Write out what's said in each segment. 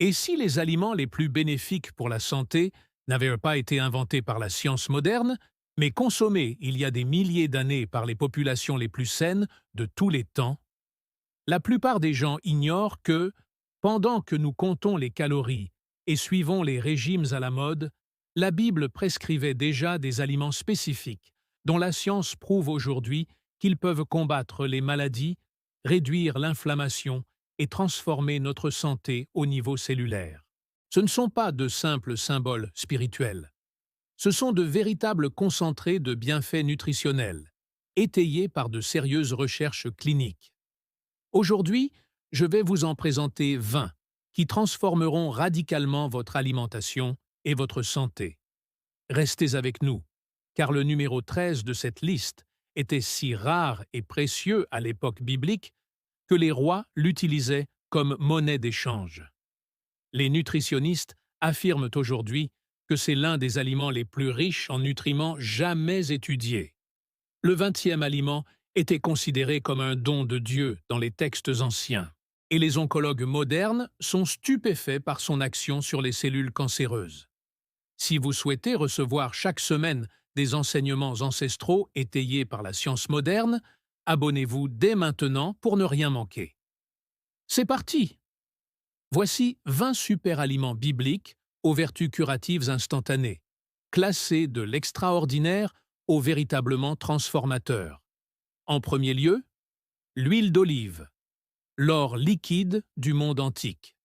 Et si les aliments les plus bénéfiques pour la santé n'avaient pas été inventés par la science moderne, mais consommés il y a des milliers d'années par les populations les plus saines de tous les temps? La plupart des gens ignorent que, pendant que nous comptons les calories et suivons les régimes à la mode, la Bible prescrivait déjà des aliments spécifiques dont la science prouve aujourd'hui qu'ils peuvent combattre les maladies, réduire l'inflammation et transformer notre santé au niveau cellulaire. Ce ne sont pas de simples symboles spirituels. Ce sont de véritables concentrés de bienfaits nutritionnels, étayés par de sérieuses recherches cliniques. Aujourd'hui, je vais vous en présenter 20 qui transformeront radicalement votre alimentation et votre santé. Restez avec nous, car le numéro 13 de cette liste était si rare et précieux à l'époque biblique que les rois l'utilisaient comme monnaie d'échange. Les nutritionnistes affirment aujourd'hui que c'est l'un des aliments les plus riches en nutriments jamais étudiés. Le 20e aliment était considéré comme un don de Dieu dans les textes anciens, et les oncologues modernes sont stupéfaits par son action sur les cellules cancéreuses. Si vous souhaitez recevoir chaque semaine des enseignements ancestraux étayés par la science moderne, abonnez-vous dès maintenant pour ne rien manquer. C'est parti! Voici 20 super aliments bibliques aux vertus curatives instantanées, classés de l'extraordinaire au véritablement transformateur. En premier lieu, l'huile d'olive, l'or liquide du monde antique.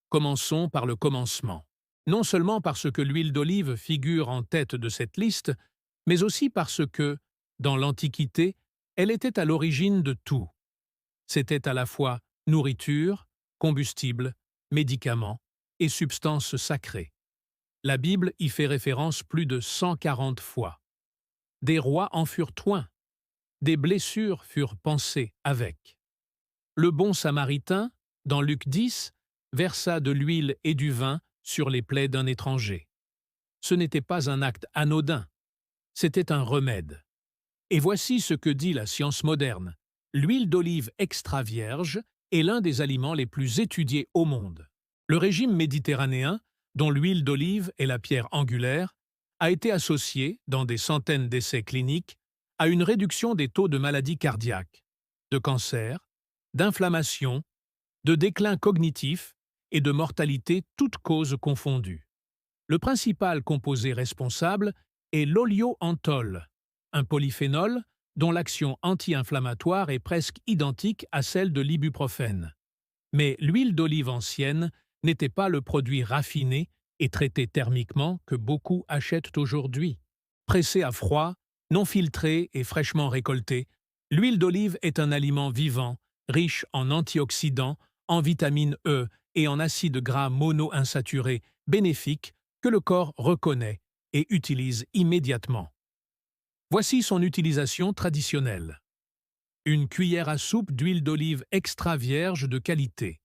Commençons par le commencement. Non seulement parce que l'huile d'olive figure en tête de cette liste, mais aussi parce que, dans l'Antiquité, elle était à l'origine de tout. C'était à la fois nourriture, combustible, médicaments et substances sacrées. La Bible y fait référence plus de 140 fois. Des rois en furent oints, des blessures furent pansées avec. Le bon Samaritain, dans Luc 10, versa de l'huile et du vin sur les plaies d'un étranger. Ce n'était pas un acte anodin, c'était un remède. Et voici ce que dit la science moderne. L'huile d'olive extra vierge est l'un des aliments les plus étudiés au monde. Le régime méditerranéen, dont l'huile d'olive est la pierre angulaire, a été associé, dans des centaines d'essais cliniques, à une réduction des taux de maladies cardiaques, de cancer, d'inflammation, de déclin cognitif et de mortalité toutes causes confondues. Le principal composé responsable est l'olioanthol, un polyphénol dont l'action anti-inflammatoire est presque identique à celle de l'ibuprofène. Mais l'huile d'olive ancienne n'était pas le produit raffiné et traité thermiquement que beaucoup achètent aujourd'hui. Pressée à froid, non filtrée et fraîchement récoltée, l'huile d'olive est un aliment vivant, riche en antioxydants, en vitamine E et en acides gras monoinsaturés bénéfiques que le corps reconnaît et utilise immédiatement. Voici son utilisation traditionnelle. Une cuillère à soupe d'huile d'olive extra vierge de qualité,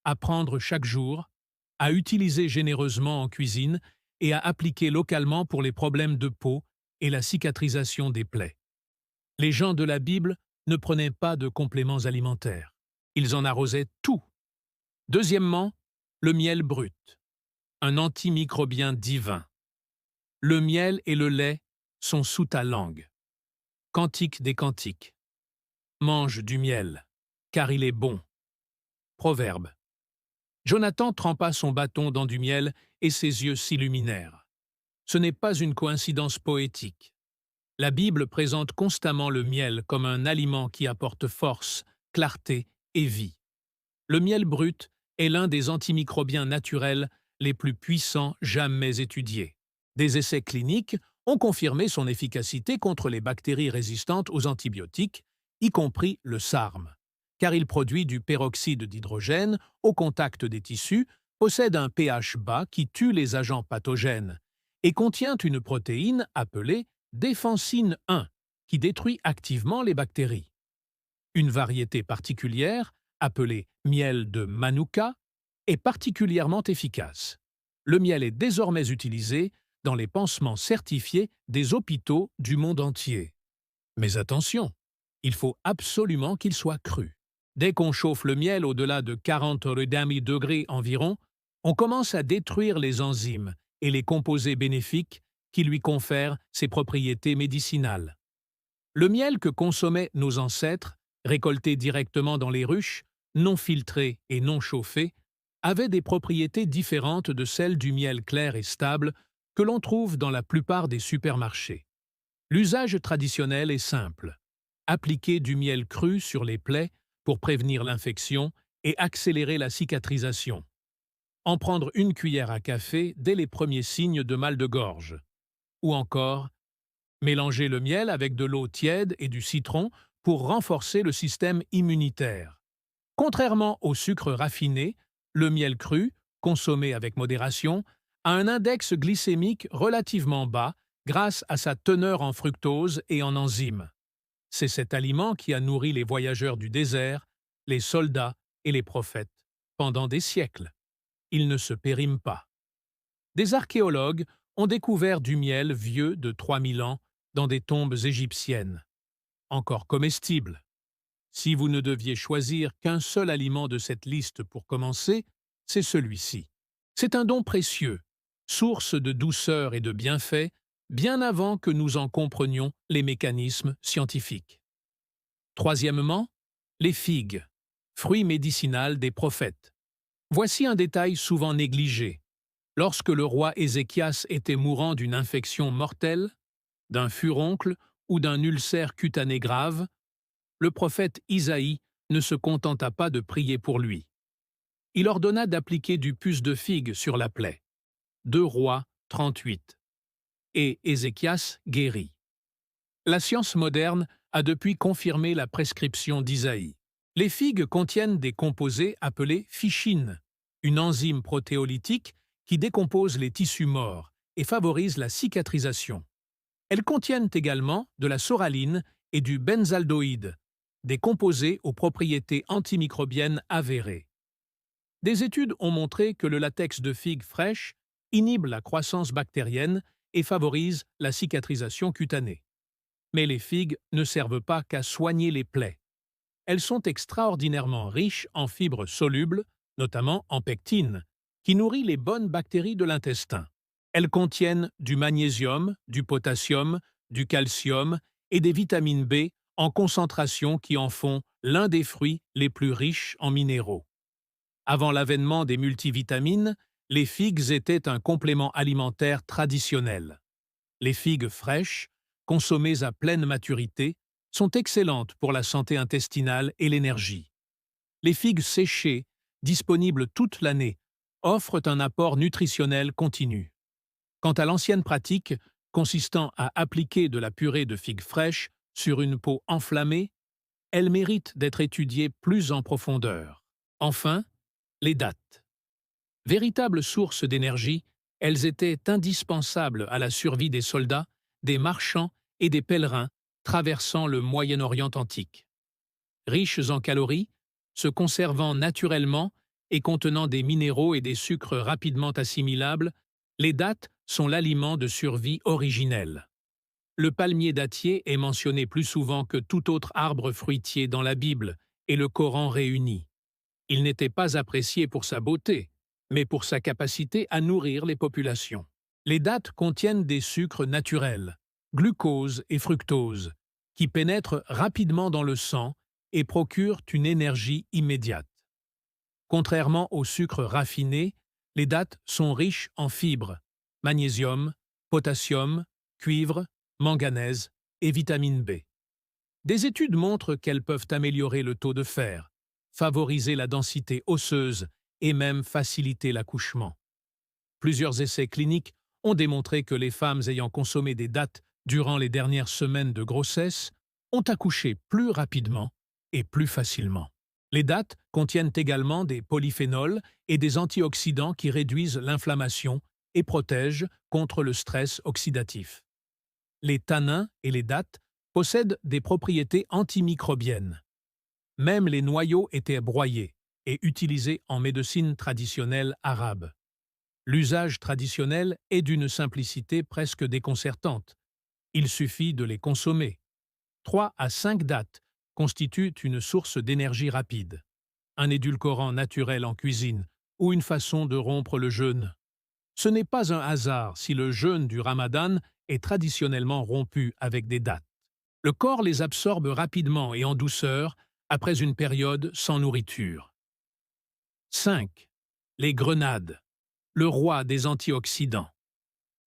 à prendre chaque jour, à utiliser généreusement en cuisine et à appliquer localement pour les problèmes de peau et la cicatrisation des plaies. Les gens de la Bible ne prenaient pas de compléments alimentaires. Ils en arrosaient tout. Deuxièmement, le miel brut, un antimicrobien divin. Le miel et le lait sont sous ta langue. Cantique des cantiques. Mange du miel, car il est bon. Proverbe. Jonathan trempa son bâton dans du miel et ses yeux s'illuminèrent. Ce n'est pas une coïncidence poétique. La Bible présente constamment le miel comme un aliment qui apporte force, clarté et vie. Le miel brut est l'un des antimicrobiens naturels les plus puissants jamais étudiés. Des essais cliniques ont confirmé son efficacité contre les bactéries résistantes aux antibiotiques, y compris le SARM, car il produit du peroxyde d'hydrogène au contact des tissus, possède un pH bas qui tue les agents pathogènes et contient une protéine appelée défensine 1 qui détruit activement les bactéries. Une variété particulière, appelée miel de Manuka, est particulièrement efficace. Le miel est désormais utilisé dans les pansements certifiés des hôpitaux du monde entier. Mais attention, il faut absolument qu'il soit cru. Dès qu'on chauffe le miel au-delà de 40 degrés environ, On commence à détruire les enzymes et les composés bénéfiques qui lui confèrent ses propriétés médicinales. Le miel que consommaient nos ancêtres, récolté directement dans les ruches, non filtré et non chauffé, avait des propriétés différentes de celles du miel clair et stable que l'on trouve dans la plupart des supermarchés. L'usage traditionnel est simple. Appliquer du miel cru sur les plaies pour prévenir l'infection et accélérer la cicatrisation. En prendre une cuillère à café dès les premiers signes de mal de gorge. Ou encore, mélanger le miel avec de l'eau tiède et du citron pour renforcer le système immunitaire. Contrairement au sucre raffiné, le miel cru, consommé avec modération, a un index glycémique relativement bas grâce à sa teneur en fructose et en enzymes. C'est cet aliment qui a nourri les voyageurs du désert, les soldats et les prophètes pendant des siècles. Il ne se périme pas. Des archéologues ont découvert du miel vieux de 3000 ans dans des tombes égyptiennes. Encore comestible. Si vous ne deviez choisir qu'un seul aliment de cette liste pour commencer, c'est celui-ci. C'est un don précieux, source de douceur et de bienfaits, bien avant que nous en comprenions les mécanismes scientifiques. Troisièmement, les figues, fruits médicinal des prophètes. Voici un détail souvent négligé. Lorsque le roi Ézéchias était mourant d'une infection mortelle, d'un furoncle ou d'un ulcère cutané grave, le prophète Isaïe ne se contenta pas de prier pour lui. Il ordonna d'appliquer du pus de figue sur la plaie. 2 Rois 38. Et Ézéchias guérit. La science moderne a depuis confirmé la prescription d'Isaïe. Les figues contiennent des composés appelés fichines, une enzyme protéolytique qui décompose les tissus morts et favorise la cicatrisation. Elles contiennent également de la soraline et du benzaldoïde, des composés aux propriétés antimicrobiennes avérées. Des études ont montré que le latex de figue fraîche inhibe la croissance bactérienne et favorise la cicatrisation cutanée. Mais les figues ne servent pas qu'à soigner les plaies. Elles sont extraordinairement riches en fibres solubles, notamment en pectine, qui nourrit les bonnes bactéries de l'intestin. Elles contiennent du magnésium, du potassium, du calcium et des vitamines B en concentration qui en font l'un des fruits les plus riches en minéraux. Avant l'avènement des multivitamines, les figues étaient un complément alimentaire traditionnel. Les figues fraîches, consommées à pleine maturité, sont excellentes pour la santé intestinale et l'énergie. Les figues séchées, disponibles toute l'année, offrent un apport nutritionnel continu. Quant à l'ancienne pratique, consistant à appliquer de la purée de figues fraîches sur une peau enflammée, elle mérite d'être étudiée plus en profondeur. Enfin, les dattes. Véritables sources d'énergie, elles étaient indispensables à la survie des soldats, des marchands et des pèlerins traversant le Moyen-Orient antique. Riches en calories, se conservant naturellement et contenant des minéraux et des sucres rapidement assimilables, les dattes sont l'aliment de survie originel. Le palmier dattier est mentionné plus souvent que tout autre arbre fruitier dans la Bible et le Coran réunis. Il n'était pas apprécié pour sa beauté, mais pour sa capacité à nourrir les populations. Les dattes contiennent des sucres naturels, glucose et fructose, qui pénètrent rapidement dans le sang et procurent une énergie immédiate. Contrairement aux sucres raffinés, les dattes sont riches en fibres, magnésium, potassium, cuivre, manganèse et vitamine B. Des études montrent qu'elles peuvent améliorer le taux de fer, favoriser la densité osseuse et même faciliter l'accouchement. Plusieurs essais cliniques ont démontré que les femmes ayant consommé des dattes durant les dernières semaines de grossesse ont accouché plus rapidement et plus facilement. Les dattes contiennent également des polyphénols et des antioxydants qui réduisent l'inflammation et protègent contre le stress oxydatif. Les tanins et les dattes possèdent des propriétés antimicrobiennes. Même les noyaux étaient broyés et utilisés en médecine traditionnelle arabe. L'usage traditionnel est d'une simplicité presque déconcertante. Il suffit de les consommer. 3 à 5 dattes constituent une source d'énergie rapide. Un édulcorant naturel en cuisine ou une façon de rompre le jeûne. Ce n'est pas un hasard si le jeûne du Ramadan est traditionnellement rompu avec des dates. Le corps les absorbe rapidement et en douceur après une période sans nourriture. 5. Les grenades, le roi des antioxydants.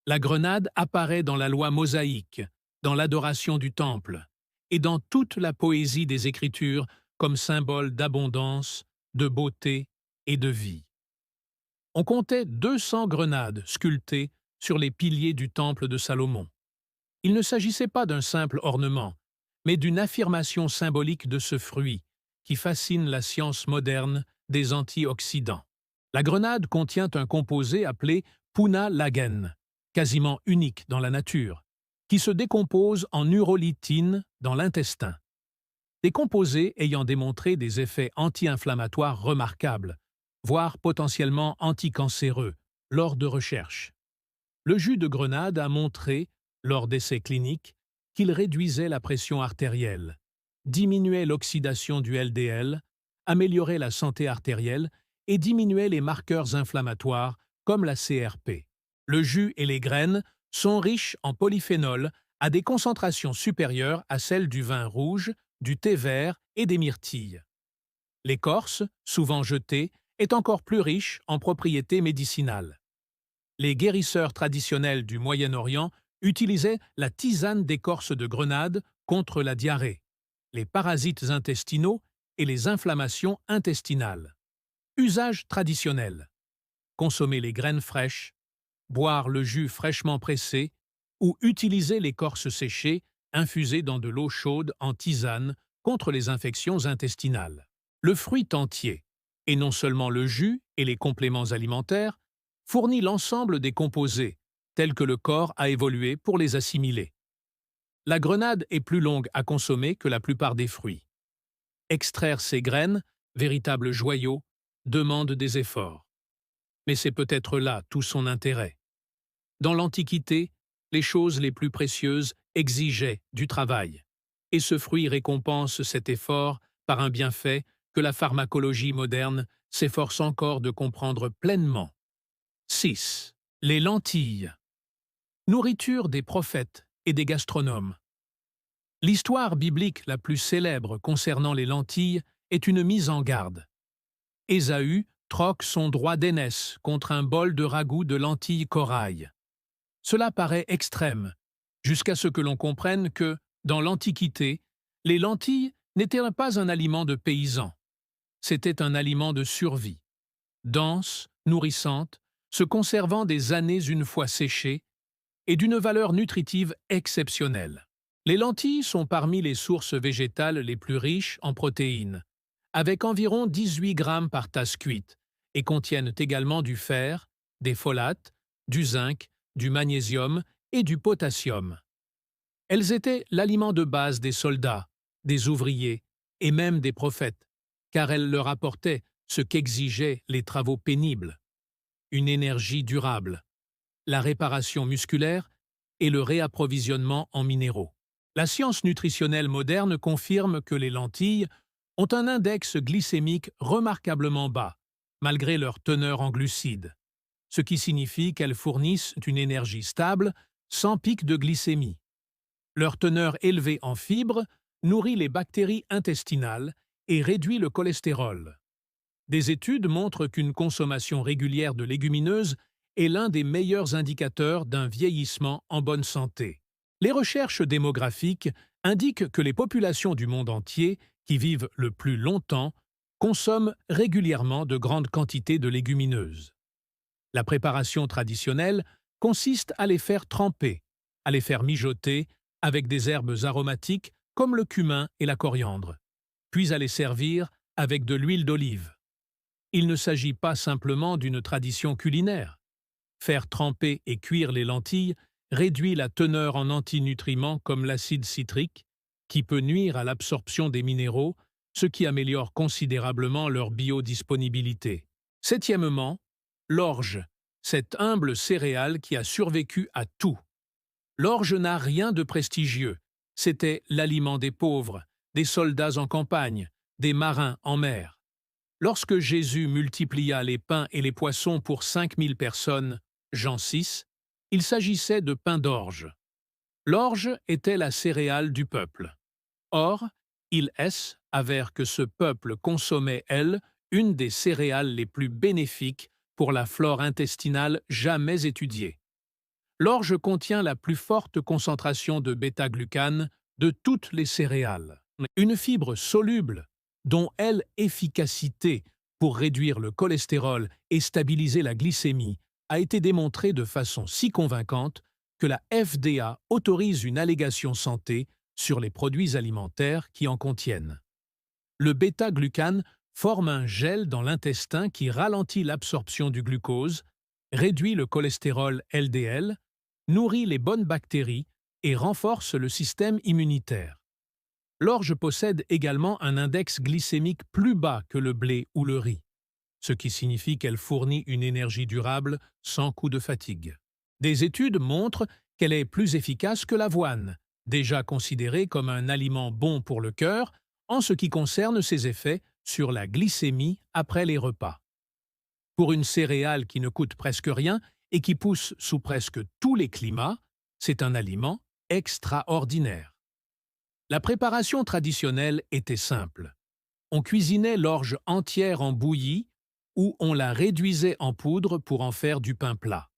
La grenade apparaît dans la loi mosaïque, dans l'adoration du temple, et dans toute la poésie des Écritures comme symbole d'abondance, de beauté et de vie. On comptait 200 grenades sculptées sur les piliers du temple de Salomon. Il ne s'agissait pas d'un simple ornement, mais d'une affirmation symbolique de ce fruit qui fascine la science moderne des antioxydants. La grenade contient un composé appelé punalagen, quasiment unique dans la nature, qui se décompose en urolitine dans l'intestin. Des composés ayant démontré des effets anti-inflammatoires remarquables, voire potentiellement anticancéreux, lors de recherches. Le jus de grenade a montré, lors d'essais cliniques, qu'il réduisait la pression artérielle, diminuait l'oxydation du LDL, améliorait la santé artérielle et diminuait les marqueurs inflammatoires comme la CRP. Le jus et les graines sont riches en polyphénols à des concentrations supérieures à celles du vin rouge, du thé vert et des myrtilles. L'écorce, souvent jetée, est encore plus riche en propriétés médicinales. Les guérisseurs traditionnels du Moyen-Orient utilisaient la tisane d'écorce de grenade contre la diarrhée, les parasites intestinaux et les inflammations intestinales. Usage traditionnel. Consommer les graines fraîches, boire le jus fraîchement pressé ou utiliser l'écorce séchée infusée dans de l'eau chaude en tisane contre les infections intestinales. Le fruit entier, et non seulement le jus et les compléments alimentaires, fournit l'ensemble des composés, tels que le corps a évolué pour les assimiler. La grenade est plus longue à consommer que la plupart des fruits. Extraire ses graines, véritable joyau, demande des efforts. Mais c'est peut-être là tout son intérêt. Dans l'Antiquité, les choses les plus précieuses exigeaient du travail, et ce fruit récompense cet effort par un bienfait que la pharmacologie moderne s'efforce encore de comprendre pleinement. 6. Les lentilles. Nourriture des prophètes et des gastronomes. L'histoire biblique la plus célèbre concernant les lentilles est une mise en garde. Ésaü troque son droit d'aînesse contre un bol de ragoût de lentilles corail. Cela paraît extrême, jusqu'à ce que l'on comprenne que, dans l'Antiquité, les lentilles n'étaient pas un aliment de paysans. C'était un aliment de survie. Dense, nourrissante, se conservant des années une fois séchée, et d'une valeur nutritive exceptionnelle. Les lentilles sont parmi les sources végétales les plus riches en protéines, avec environ 18 grammes par tasse cuite, et contiennent également du fer, des folates, du zinc, du magnésium et du potassium. Elles étaient l'aliment de base des soldats, des ouvriers et même des prophètes, car elles leur apportaient ce qu'exigeaient les travaux pénibles: une énergie durable, la réparation musculaire et le réapprovisionnement en minéraux. La science nutritionnelle moderne confirme que les lentilles ont un index glycémique remarquablement bas, malgré leur teneur en glucides, ce qui signifie qu'elles fournissent une énergie stable, sans pic de glycémie. Leur teneur élevée en fibres nourrit les bactéries intestinales et réduit le cholestérol. Des études montrent qu'une consommation régulière de légumineuses est l'un des meilleurs indicateurs d'un vieillissement en bonne santé. Les recherches démographiques indiquent que les populations du monde entier qui vivent le plus longtemps consomment régulièrement de grandes quantités de légumineuses. La préparation traditionnelle consiste à les faire tremper, à les faire mijoter avec des herbes aromatiques comme le cumin et la coriandre, puis à les servir avec de l'huile d'olive. Il ne s'agit pas simplement d'une tradition culinaire. Faire tremper et cuire les lentilles réduit la teneur en antinutriments comme l'acide citrique, qui peut nuire à l'absorption des minéraux, ce qui améliore considérablement leur biodisponibilité. Septièmement, l'orge, cette humble céréale qui a survécu à tout. L'orge n'a rien de prestigieux. C'était l'aliment des pauvres, des soldats en campagne, des marins en mer. Lorsque Jésus multiplia les pains et les poissons pour 5000 personnes, Jean 6, il s'agissait de pain d'orge. L'orge était la céréale du peuple. Or, ils avèrent que ce peuple consommait, elle, une des céréales les plus bénéfiques pour la flore intestinale jamais étudiée. L'orge contient la plus forte concentration de bêta-glucane de toutes les céréales. Une fibre soluble dont l'efficacité pour réduire le cholestérol et stabiliser la glycémie a été démontrée de façon si convaincante que la FDA autorise une allégation santé sur les produits alimentaires qui en contiennent. Le bêta-glucane forme un gel dans l'intestin qui ralentit l'absorption du glucose, réduit le cholestérol LDL, nourrit les bonnes bactéries et renforce le système immunitaire. L'orge possède également un index glycémique plus bas que le blé ou le riz, ce qui signifie qu'elle fournit une énergie durable sans coup de fatigue. Des études montrent qu'elle est plus efficace que l'avoine, déjà considérée comme un aliment bon pour le cœur en ce qui concerne ses effets sur la glycémie après les repas. Pour une céréale qui ne coûte presque rien et qui pousse sous presque tous les climats, c'est un aliment extraordinaire. La préparation traditionnelle était simple. On cuisinait l'orge entière en bouillie ou on la réduisait en poudre pour en faire du pain plat.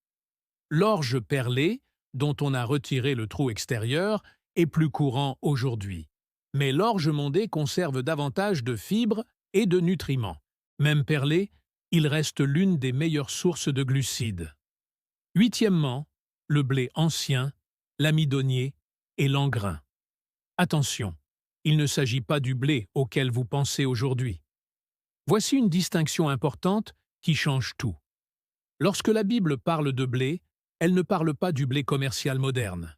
L'orge perlée, dont on a retiré le trou extérieur, est plus courant aujourd'hui. Mais l'orge mondée conserve davantage de fibres et de nutriments. Même perlée, il reste l'une des meilleures sources de glucides. Huitièmement, le blé ancien, l'amidonnier et l'engrain. Attention, il ne s'agit pas du blé auquel vous pensez aujourd'hui. Voici une distinction importante qui change tout. Lorsque la Bible parle de blé, elle ne parle pas du blé commercial moderne.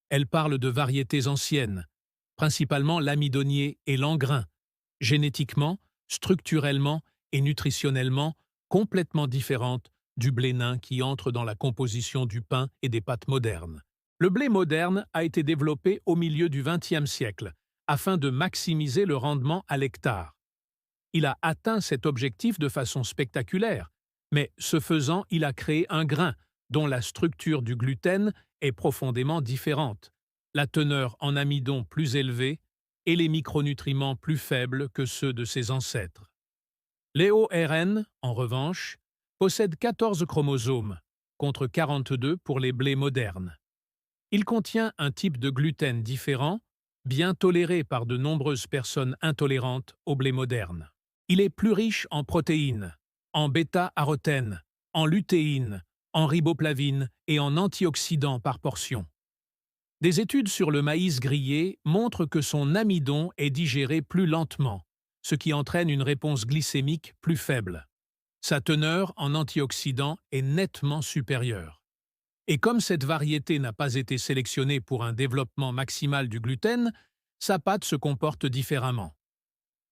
Elle parle de variétés anciennes, principalement l'amidonnier et l'engrain, génétiquement, structurellement et nutritionnellement complètement différentes du blé nain qui entre dans la composition du pain et des pâtes modernes. Le blé moderne a été développé au milieu du XXe siècle afin de maximiser le rendement à l'hectare. Il a atteint cet objectif de façon spectaculaire, mais ce faisant, il a créé un grain dont la structure du gluten est profondément différente, la teneur en amidon plus élevée et les micronutriments plus faibles que ceux de ses ancêtres. L'EORN, en revanche, possède 14 chromosomes, contre 42 pour les blés modernes. Il contient un type de gluten différent, bien toléré par de nombreuses personnes intolérantes au blé moderne. Il est plus riche en protéines, en bêta-arotène, en lutéine, en riboplavine et en antioxydants par portion. Des études sur le maïs grillé montrent que son amidon est digéré plus lentement, ce qui entraîne une réponse glycémique plus faible. Sa teneur en antioxydants est nettement supérieure. Et comme cette variété n'a pas été sélectionnée pour un développement maximal du gluten, sa pâte se comporte différemment.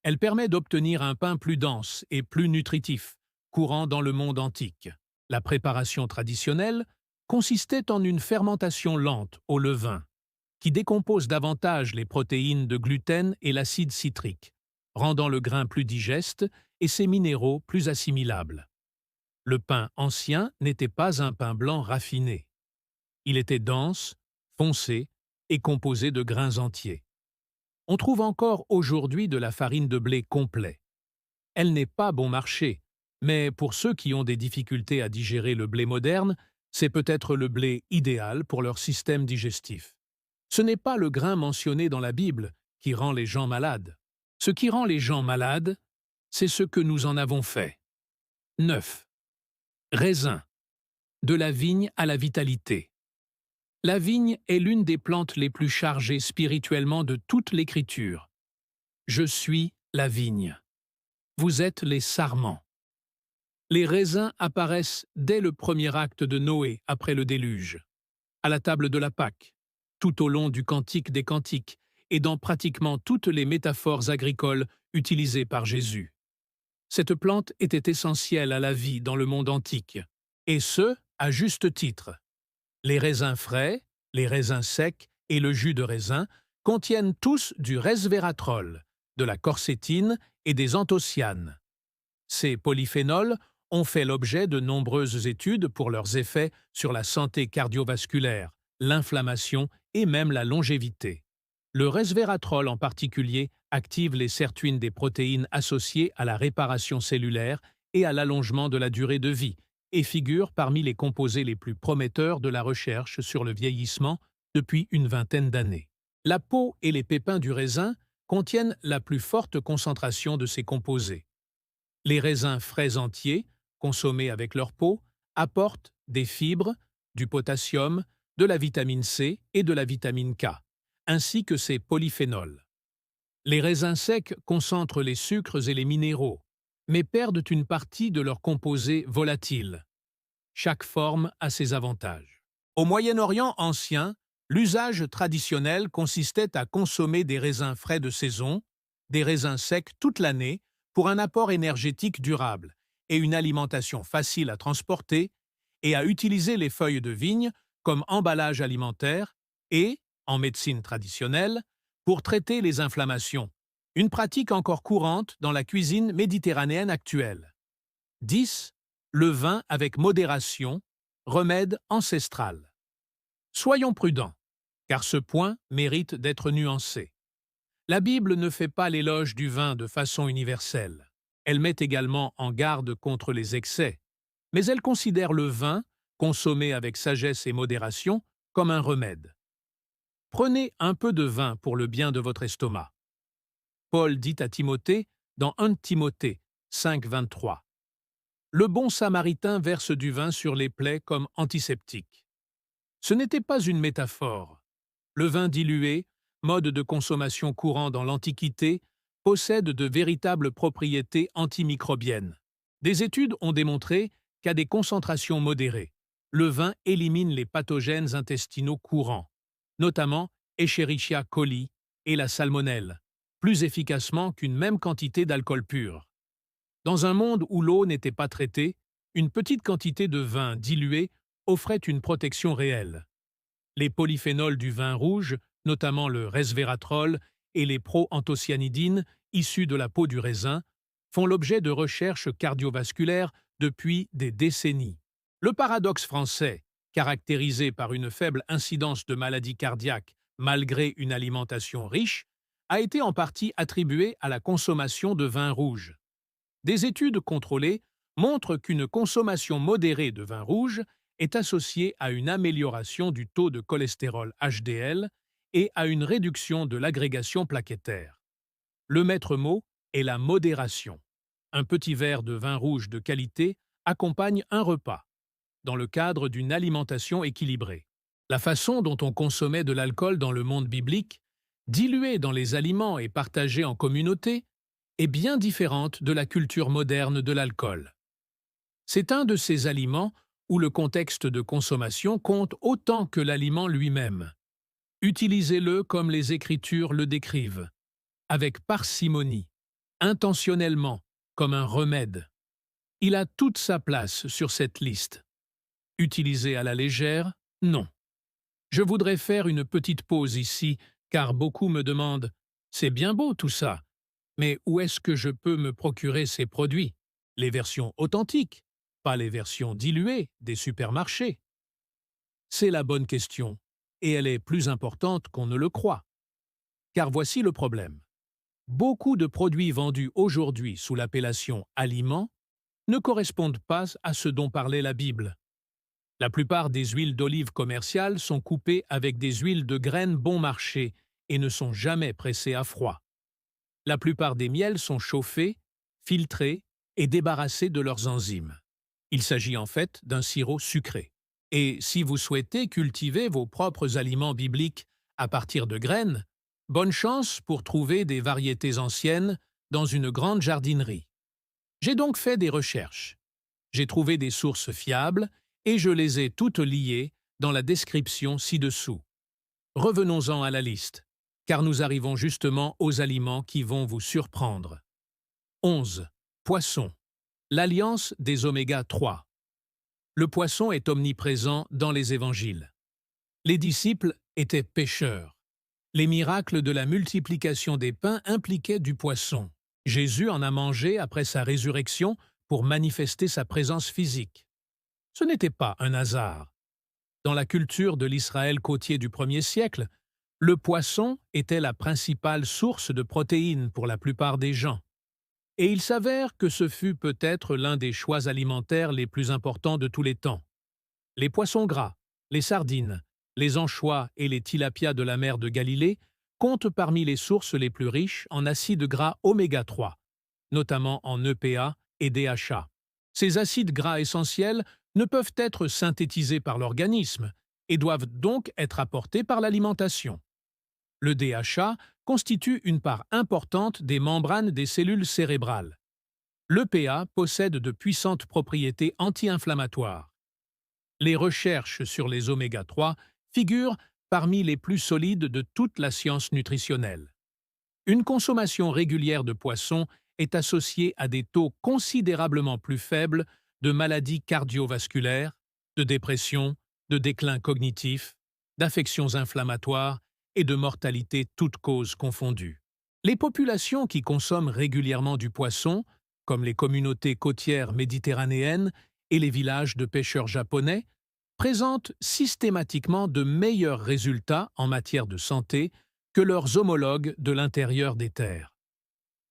Elle permet d'obtenir un pain plus dense et plus nutritif, courant dans le monde antique. La préparation traditionnelle consistait en une fermentation lente au levain, qui décompose davantage les protéines de gluten et l'acide citrique, rendant le grain plus digeste et ses minéraux plus assimilables. Le pain ancien n'était pas un pain blanc raffiné. Il était dense, foncé et composé de grains entiers. On trouve encore aujourd'hui de la farine de blé complet. Elle n'est pas bon marché, mais pour ceux qui ont des difficultés à digérer le blé moderne, c'est peut-être le blé idéal pour leur système digestif. Ce n'est pas le grain mentionné dans la Bible qui rend les gens malades. Ce qui rend les gens malades, c'est ce que nous en avons fait. 9. Raisin. De la vigne à la vitalité. La vigne est l'une des plantes les plus chargées spirituellement de toute l'Écriture. Je suis la vigne. Vous êtes les sarments. Les raisins apparaissent dès le premier acte de Noé après le déluge, à la table de la Pâque, tout au long du Cantique des Cantiques et dans pratiquement toutes les métaphores agricoles utilisées par Jésus. Cette plante était essentielle à la vie dans le monde antique, et ce, à juste titre. Les raisins frais, les raisins secs et le jus de raisin contiennent tous du resveratrol, de la quercétine et des anthocyanes. Ces polyphénols ont fait l'objet de nombreuses études pour leurs effets sur la santé cardiovasculaire, l'inflammation et même la longévité. Le resveratrol en particulier active les sirtuines des protéines associées à la réparation cellulaire et à l'allongement de la durée de vie, et figure parmi les composés les plus prometteurs de la recherche sur le vieillissement depuis une vingtaine d'années. La peau et les pépins du raisin contiennent la plus forte concentration de ces composés. Les raisins frais entiers, consommés avec leur peau, apportent des fibres, du potassium, de la vitamine C et de la vitamine K, ainsi que ces polyphénols. Les raisins secs concentrent les sucres et les minéraux, mais perdent une partie de leurs composés volatiles. Chaque forme a ses avantages. Au Moyen-Orient ancien, l'usage traditionnel consistait à consommer des raisins frais de saison, des raisins secs toute l'année, pour un apport énergétique durable et une alimentation facile à transporter, et à utiliser les feuilles de vigne comme emballage alimentaire et, en médecine traditionnelle, pour traiter les inflammations, une pratique encore courante dans la cuisine méditerranéenne actuelle. 10. Le vin avec modération, remède ancestral. Soyons prudents, car ce point mérite d'être nuancé. La Bible ne fait pas l'éloge du vin de façon universelle. Elle met également en garde contre les excès, mais elle considère le vin, consommé avec sagesse et modération, comme un remède. Prenez un peu de vin pour le bien de votre estomac. Paul dit à Timothée dans 1 Timothée 5,23. Le bon samaritain verse du vin sur les plaies comme antiseptique. Ce n'était pas une métaphore. Le vin dilué, mode de consommation courant dans l'Antiquité, possède de véritables propriétés antimicrobiennes. Des études ont démontré qu'à des concentrations modérées, le vin élimine les pathogènes intestinaux courants, notamment Escherichia coli et la salmonelle, plus efficacement qu'une même quantité d'alcool pur. Dans un monde où l'eau n'était pas traitée, une petite quantité de vin dilué offrait une protection réelle. Les polyphénols du vin rouge, notamment le resveratrol et les proanthocyanidines issus de la peau du raisin, font l'objet de recherches cardiovasculaires depuis des décennies. Le paradoxe français, caractérisé par une faible incidence de maladies cardiaques malgré une alimentation riche, a été en partie attribué à la consommation de vin rouge. Des études contrôlées montrent qu'une consommation modérée de vin rouge est associée à une amélioration du taux de cholestérol HDL et à une réduction de l'agrégation plaquettaire. Le maître mot est la modération. Un petit verre de vin rouge de qualité accompagne un repas, dans le cadre d'une alimentation équilibrée. La façon dont on consommait de l'alcool dans le monde biblique, dilué dans les aliments et partagé en communauté, est bien différente de la culture moderne de l'alcool. C'est un de ces aliments où le contexte de consommation compte autant que l'aliment lui-même. Utilisez-le comme les Écritures le décrivent, avec parcimonie, intentionnellement, comme un remède. Il a toute sa place sur cette liste. Utilisé à la légère, non. Je voudrais faire une petite pause ici, car beaucoup me demandent « C'est bien beau tout ça, mais où est-ce que je peux me procurer ces produits? Les versions authentiques, pas les versions diluées des supermarchés ?» C'est la bonne question, et elle est plus importante qu'on ne le croit. Car voici le problème. Beaucoup de produits vendus aujourd'hui sous l'appellation « aliments » ne correspondent pas à ce dont parlait la Bible. La plupart des huiles d'olive commerciales sont coupées avec des huiles de graines bon marché et ne sont jamais pressées à froid. La plupart des miels sont chauffés, filtrés et débarrassés de leurs enzymes. Il s'agit en fait d'un sirop sucré. Et si vous souhaitez cultiver vos propres aliments bibliques à partir de graines, bonne chance pour trouver des variétés anciennes dans une grande jardinerie. J'ai donc fait des recherches. J'ai trouvé des sources fiables et je les ai toutes liées dans la description ci-dessous. Revenons-en à la liste, car nous arrivons justement aux aliments qui vont vous surprendre. 11. Poisson. L'alliance des oméga 3. Le poisson est omniprésent dans les évangiles. Les disciples étaient pêcheurs. Les miracles de la multiplication des pains impliquaient du poisson. Jésus en a mangé après sa résurrection pour manifester sa présence physique. Ce n'était pas un hasard. Dans la culture de l'Israël côtier du 1er siècle, le poisson était la principale source de protéines pour la plupart des gens. Et il s'avère que ce fut peut-être l'un des choix alimentaires les plus importants de tous les temps. Les poissons gras, les sardines, les anchois et les tilapias de la mer de Galilée comptent parmi les sources les plus riches en acides gras oméga 3, notamment en EPA et DHA. Ces acides gras essentiels ne peuvent être synthétisés par l'organisme et doivent donc être apportés par l'alimentation. Le DHA constitue une part importante des membranes des cellules cérébrales. L'EPA possède de puissantes propriétés anti-inflammatoires. Les recherches sur les oméga 3 figurent parmi les plus solides de toute la science nutritionnelle. Une consommation régulière de poissons est associée à des taux considérablement plus faibles de maladies cardiovasculaires, de dépression, de déclin cognitif, d'affections inflammatoires et de mortalité toutes causes confondues. Les populations qui consomment régulièrement du poisson, comme les communautés côtières méditerranéennes et les villages de pêcheurs japonais, présentent systématiquement de meilleurs résultats en matière de santé que leurs homologues de l'intérieur des terres.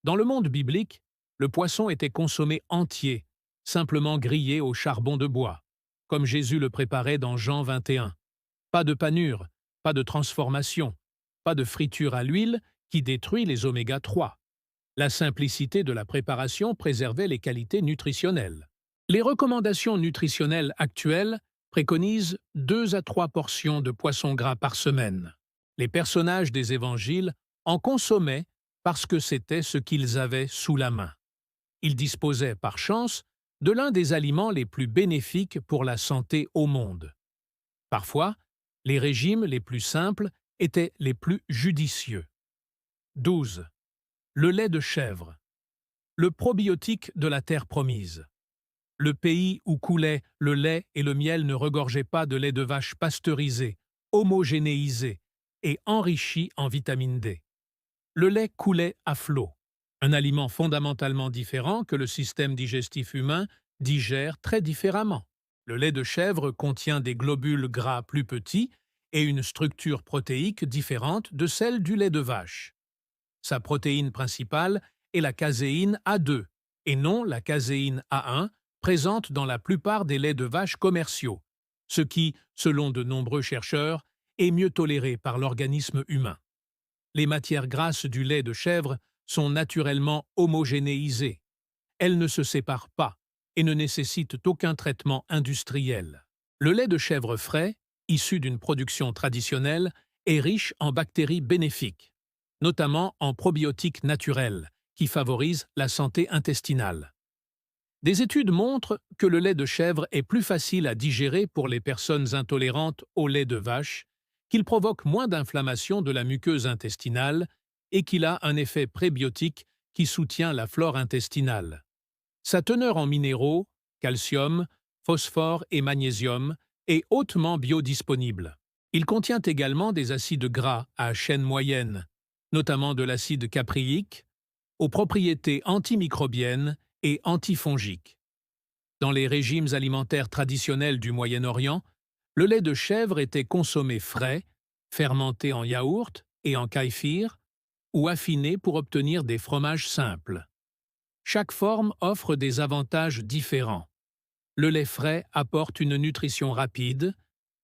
Dans le monde biblique, le poisson était consommé entier, simplement grillé au charbon de bois, comme Jésus le préparait dans Jean 21. Pas de panure, pas de transformation, pas de friture à l'huile qui détruit les oméga 3. La simplicité de la préparation préservait les qualités nutritionnelles. Les recommandations nutritionnelles actuelles préconisent 2 à 3 portions de poisson gras par semaine. Les personnages des évangiles en consommaient parce que c'était ce qu'ils avaient sous la main. Ils disposaient, par chance, de l'un des aliments les plus bénéfiques pour la santé au monde. Parfois, les régimes les plus simples étaient les plus judicieux. 12. Le lait de chèvre. Le probiotique de la terre promise. Le pays où coulaient le lait et le miel ne regorgeait pas de lait de vache pasteurisé, homogénéisé et enrichi en vitamine D. Le lait coulait à flot, un aliment fondamentalement différent que le système digestif humain digère très différemment. Le lait de chèvre contient des globules gras plus petits et une structure protéique différente de celle du lait de vache. Sa protéine principale est la caséine A2 et non la caséine A1 présente dans la plupart des laits de vache commerciaux, ce qui, selon de nombreux chercheurs, est mieux toléré par l'organisme humain. Les matières grasses du lait de chèvre sont naturellement homogénéisées. Elles ne se séparent pas et ne nécessitent aucun traitement industriel. Le lait de chèvre frais, issu d'une production traditionnelle, est riche en bactéries bénéfiques, notamment en probiotiques naturels, qui favorisent la santé intestinale. Des études montrent que le lait de chèvre est plus facile à digérer pour les personnes intolérantes au lait de vache, qu'il provoque moins d'inflammation de la muqueuse intestinale et qu'il a un effet prébiotique qui soutient la flore intestinale. Sa teneur en minéraux, calcium, phosphore et magnésium est hautement biodisponible. Il contient également des acides gras à chaîne moyenne, notamment de l'acide caprylique, aux propriétés antimicrobiennes et antifongiques. Dans les régimes alimentaires traditionnels du Moyen-Orient, le lait de chèvre était consommé frais, fermenté en yaourt et en kefir, ou affiné pour obtenir des fromages simples. Chaque forme offre des avantages différents. Le lait frais apporte une nutrition rapide,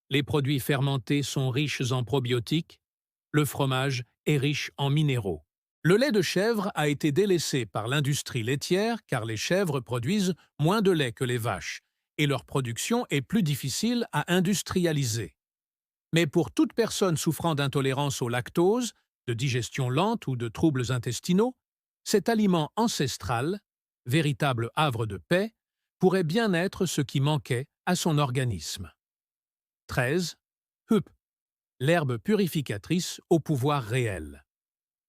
les produits fermentés sont riches en probiotiques, le fromage est riche en minéraux. Le lait de chèvre a été délaissé par l'industrie laitière car les chèvres produisent moins de lait que les vaches et leur production est plus difficile à industrialiser. Mais pour toute personne souffrant d'intolérance au lactose, de digestion lente ou de troubles intestinaux, cet aliment ancestral, véritable havre de paix, pourrait bien être ce qui manquait à son organisme. 13. Hup, l'herbe purificatrice au pouvoir réel.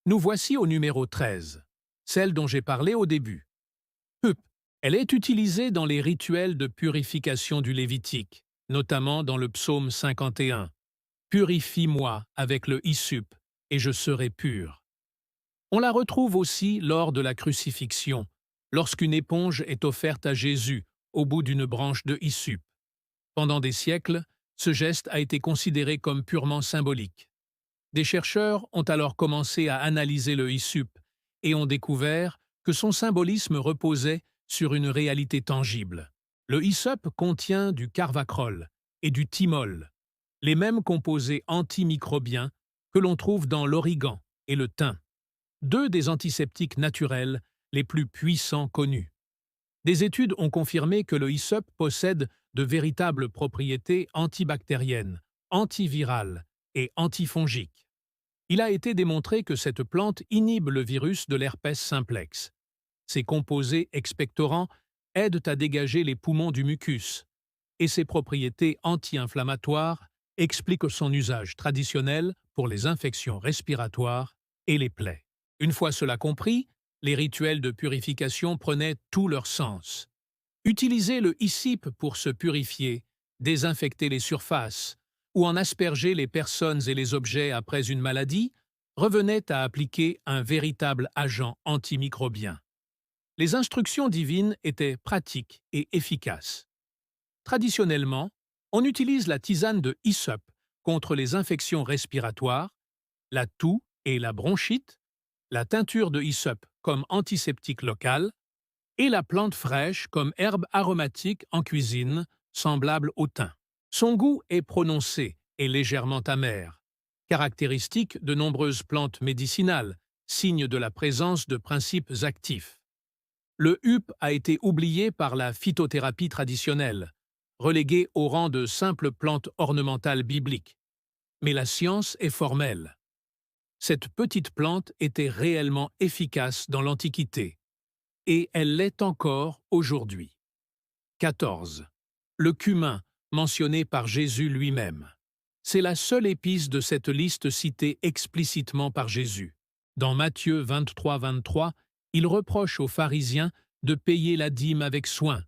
Nous voici au numéro 13, celle dont j'ai parlé au début. Hup, elle est utilisée dans les rituels de purification du Lévitique, notamment dans le psaume 51. « Purifie-moi avec le hyssop, et je serai pur. » On la retrouve aussi lors de la crucifixion, lorsqu'une éponge est offerte à Jésus au bout d'une branche de hyssop. Pendant des siècles, ce geste a été considéré comme purement symbolique. Des chercheurs ont alors commencé à analyser le hyssop et ont découvert que son symbolisme reposait sur une réalité tangible. Le hyssop contient du carvacrol et du thymol, les mêmes composés antimicrobiens que l'on trouve dans l'origan et le thym, deux des antiseptiques naturels les plus puissants connus. Des études ont confirmé que le hyssop possède de véritables propriétés antibactériennes, antivirales et antifongiques. Il a été démontré que cette plante inhibe le virus de l'herpès simplex. Ses composés expectorants aident à dégager les poumons du mucus, et ses propriétés anti-inflammatoires expliquent son usage traditionnel pour les infections respiratoires et les plaies. Une fois cela compris, les rituels de purification prenaient tout leur sens. Utiliser le hyssop pour se purifier, désinfecter les surfaces ou en asperger les personnes et les objets après une maladie revenait à appliquer un véritable agent antimicrobien. Les instructions divines étaient pratiques et efficaces. Traditionnellement, on utilise la tisane de hyssop contre les infections respiratoires, la toux et la bronchite, la teinture de hyssop comme antiseptique local et la plante fraîche comme herbe aromatique en cuisine, semblable au thym. Son goût est prononcé et légèrement amer, caractéristique de nombreuses plantes médicinales, signe de la présence de principes actifs. Le huppe a été oublié par la phytothérapie traditionnelle, relégué au rang de simple plante ornementale biblique. Mais la science est formelle. Cette petite plante était réellement efficace dans l'Antiquité, et elle l'est encore aujourd'hui. 14. Le cumin, mentionné par Jésus lui-même. C'est la seule épice de cette liste citée explicitement par Jésus. Dans Matthieu 23, il reproche aux pharisiens de payer la dîme avec soin,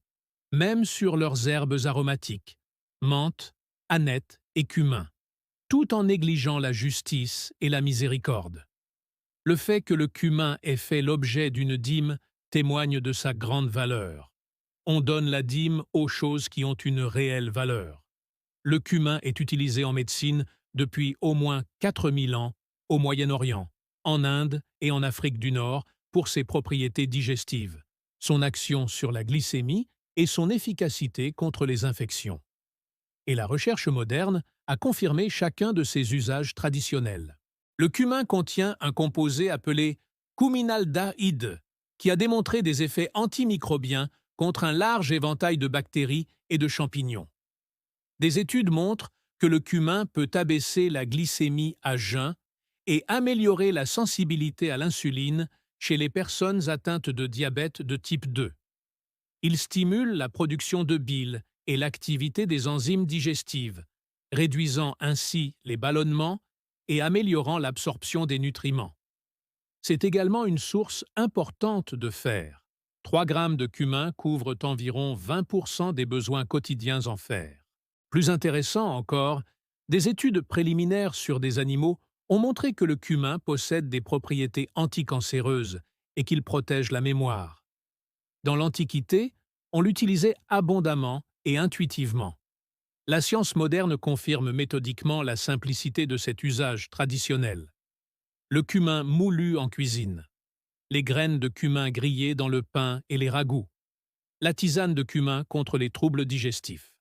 même sur leurs herbes aromatiques, menthe, aneth et cumin, tout en négligeant la justice et la miséricorde. Le fait que le cumin ait fait l'objet d'une dîme témoigne de sa grande valeur. On donne la dîme aux choses qui ont une réelle valeur. Le cumin est utilisé en médecine depuis au moins 4000 ans au Moyen-Orient, en Inde et en Afrique du Nord pour ses propriétés digestives, son action sur la glycémie et son efficacité contre les infections. Et la recherche moderne a confirmé chacun de ces usages traditionnels. Le cumin contient un composé appelé cuminaldehyde, qui a démontré des effets antimicrobiens contre un large éventail de bactéries et de champignons. Des études montrent que le cumin peut abaisser la glycémie à jeun et améliorer la sensibilité à l'insuline chez les personnes atteintes de diabète de type 2. Il stimule la production de bile et l'activité des enzymes digestives, réduisant ainsi les ballonnements et améliorant l'absorption des nutriments. C'est également une source importante de fer. 3 grammes de cumin couvrent environ 20% des besoins quotidiens en fer. Plus intéressant encore, des études préliminaires sur des animaux ont montré que le cumin possède des propriétés anticancéreuses et qu'il protège la mémoire. Dans l'Antiquité, on l'utilisait abondamment et intuitivement. La science moderne confirme méthodiquement la simplicité de cet usage traditionnel. Le cumin moulu en cuisine, les graines de cumin grillées dans le pain et les ragoûts, la tisane de cumin contre les troubles digestifs.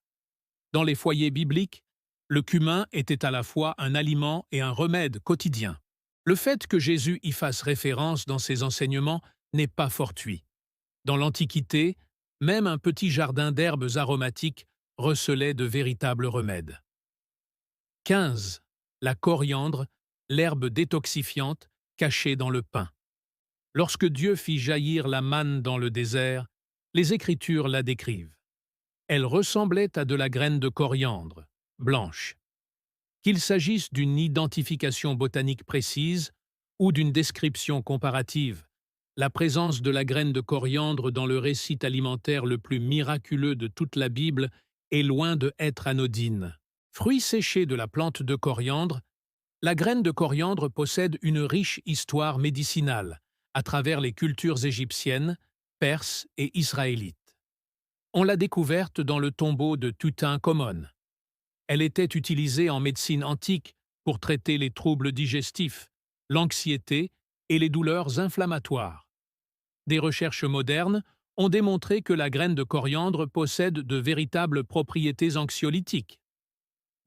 Dans les foyers bibliques, le cumin était à la fois un aliment et un remède quotidien. Le fait que Jésus y fasse référence dans ses enseignements n'est pas fortuit. Dans l'Antiquité, même un petit jardin d'herbes aromatiques recelait de véritables remèdes. 15. La coriandre, l'herbe détoxifiante cachée dans le pain. Lorsque Dieu fit jaillir la manne dans le désert, les Écritures la décrivent. Elle ressemblait à de la graine de coriandre, blanche. Qu'il s'agisse d'une identification botanique précise ou d'une description comparative, la présence de la graine de coriandre dans le récit alimentaire le plus miraculeux de toute la Bible est loin de être anodine. Fruit séché de la plante de coriandre, La graine de coriandre possède une riche histoire médicinale à travers les cultures égyptiennes, perses et israélites. On l'a découverte dans le tombeau de Toutankhamon. Elle était utilisée en médecine antique pour traiter les troubles digestifs, l'anxiété et les douleurs inflammatoires. Des recherches modernes ont démontré que la graine de coriandre possède de véritables propriétés anxiolytiques.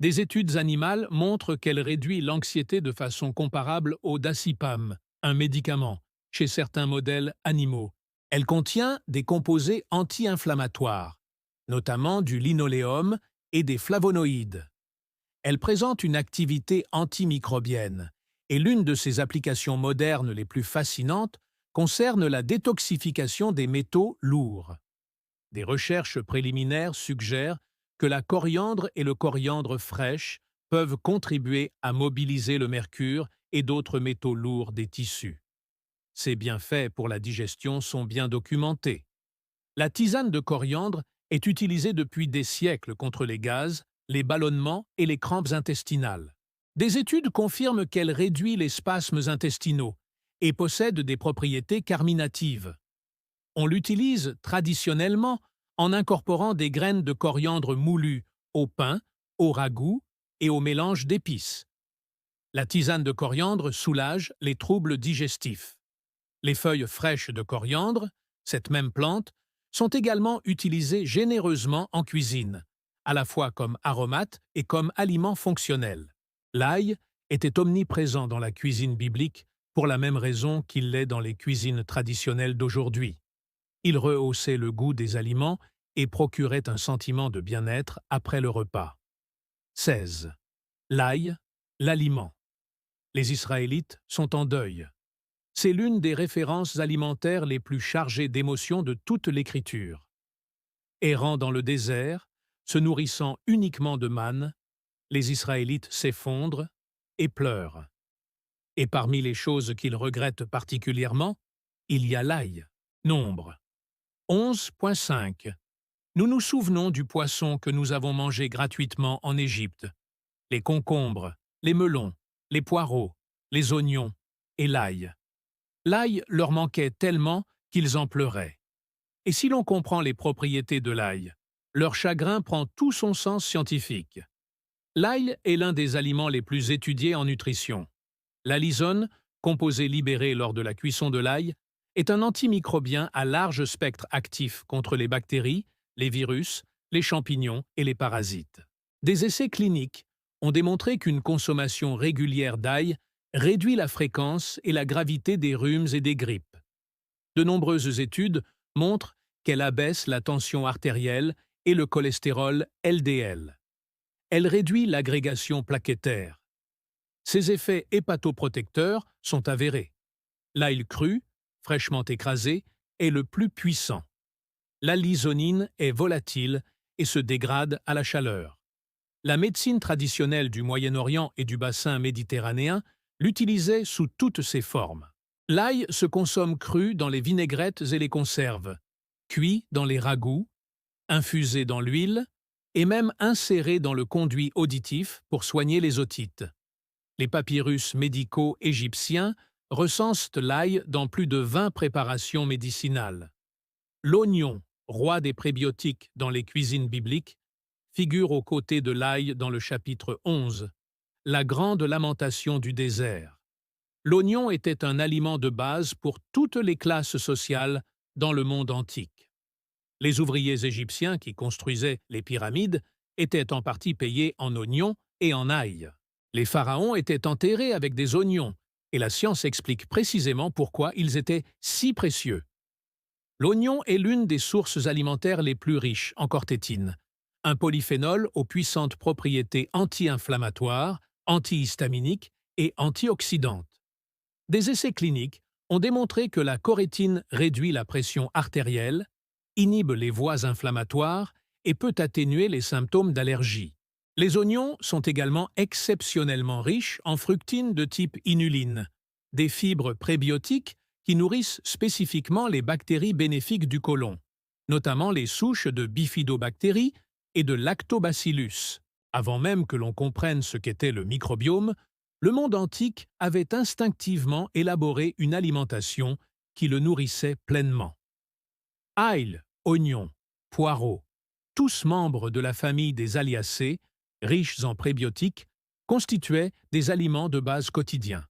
Des études animales montrent qu'elle réduit l'anxiété de façon comparable au dacipam, un médicament, chez certains modèles animaux. Elle contient des composés anti-inflammatoires, notamment du linoléum et des flavonoïdes. Elle présente une activité antimicrobienne, et l'une de ses applications modernes les plus fascinantes concerne la détoxification des métaux lourds. Des recherches préliminaires suggèrent que la coriandre et le coriandre fraîche peuvent contribuer à mobiliser le mercure et d'autres métaux lourds des tissus. Ces bienfaits pour la digestion sont bien documentés. La tisane de coriandre est utilisée depuis des siècles contre les gaz, les ballonnements et les crampes intestinales. Des études confirment qu'elle réduit les spasmes intestinaux et possède des propriétés carminatives. On l'utilise traditionnellement en incorporant des graines de coriandre moulues au pain, au ragoût et au mélange d'épices. La tisane de coriandre soulage les troubles digestifs. Les feuilles fraîches de coriandre, cette même plante, sont également utilisées généreusement en cuisine, à la fois comme aromate et comme aliment fonctionnel. L'ail était omniprésent dans la cuisine biblique pour la même raison qu'il l'est dans les cuisines traditionnelles d'aujourd'hui. Il rehaussait le goût des aliments et procurait un sentiment de bien-être après le repas. 16. L'ail, l'aliment. Les Israélites sont en deuil. C'est l'une des références alimentaires les plus chargées d'émotions de toute l'Écriture. Errant dans le désert, se nourrissant uniquement de manne, les Israélites s'effondrent et pleurent. Et parmi les choses qu'ils regrettent particulièrement, il y a l'ail. Nombre 11.5. Nous nous souvenons du poisson que nous avons mangé gratuitement en Égypte, les concombres, les melons, les poireaux, les oignons et l'ail. L'ail leur manquait tellement qu'ils en pleuraient. Et si l'on comprend les propriétés de l'ail, leur chagrin prend tout son sens scientifique. L'ail est l'un des aliments les plus étudiés en nutrition. L'alisone, composé libéré lors de la cuisson de l'ail, est un antimicrobien à large spectre actif contre les bactéries, les virus, les champignons et les parasites. Des essais cliniques ont démontré qu'une consommation régulière d'ail réduit la fréquence et la gravité des rhumes et des grippes. De nombreuses études montrent qu'elle abaisse la tension artérielle et le cholestérol LDL. Elle réduit l'agrégation plaquettaire. Ses effets hépatoprotecteurs sont avérés. L'ail cru, fraîchement écrasé, est le plus puissant. La lysonine est volatile et se dégrade à la chaleur. La médecine traditionnelle du Moyen-Orient et du bassin méditerranéen l'utilisait sous toutes ses formes. L'ail se consomme cru dans les vinaigrettes et les conserves, cuit dans les ragoûts, infusé dans l'huile et même inséré dans le conduit auditif pour soigner les otites. Les papyrus médicaux égyptiens recensent l'ail dans plus de 20 préparations médicinales. L'oignon, roi des prébiotiques dans les cuisines bibliques, figure aux côtés de l'ail dans le chapitre 11, la grande lamentation du désert. L'oignon était un aliment de base pour toutes les classes sociales dans le monde antique. Les ouvriers égyptiens qui construisaient les pyramides étaient en partie payés en oignons et en ail. Les pharaons étaient enterrés avec des oignons, et la science explique précisément pourquoi ils étaient si précieux. L'oignon est l'une des sources alimentaires les plus riches en cortétine, un polyphénol aux puissantes propriétés anti-inflammatoires, antihistaminiques et antioxydantes. Des essais cliniques ont démontré que la chorétine réduit la pression artérielle, inhibe les voies inflammatoires et peut atténuer les symptômes d'allergie. Les oignons sont également exceptionnellement riches en fructines de type inuline, des fibres prébiotiques qui nourrissent spécifiquement les bactéries bénéfiques du côlon, notamment les souches de bifidobactéries et de lactobacillus. Avant même que l'on comprenne ce qu'était le microbiome, Le monde antique avait instinctivement élaboré une alimentation qui le nourrissait pleinement. Ail, oignons, poireaux, tous membres de la famille des Aliacées, riches en prébiotiques, constituaient des aliments de base quotidiens.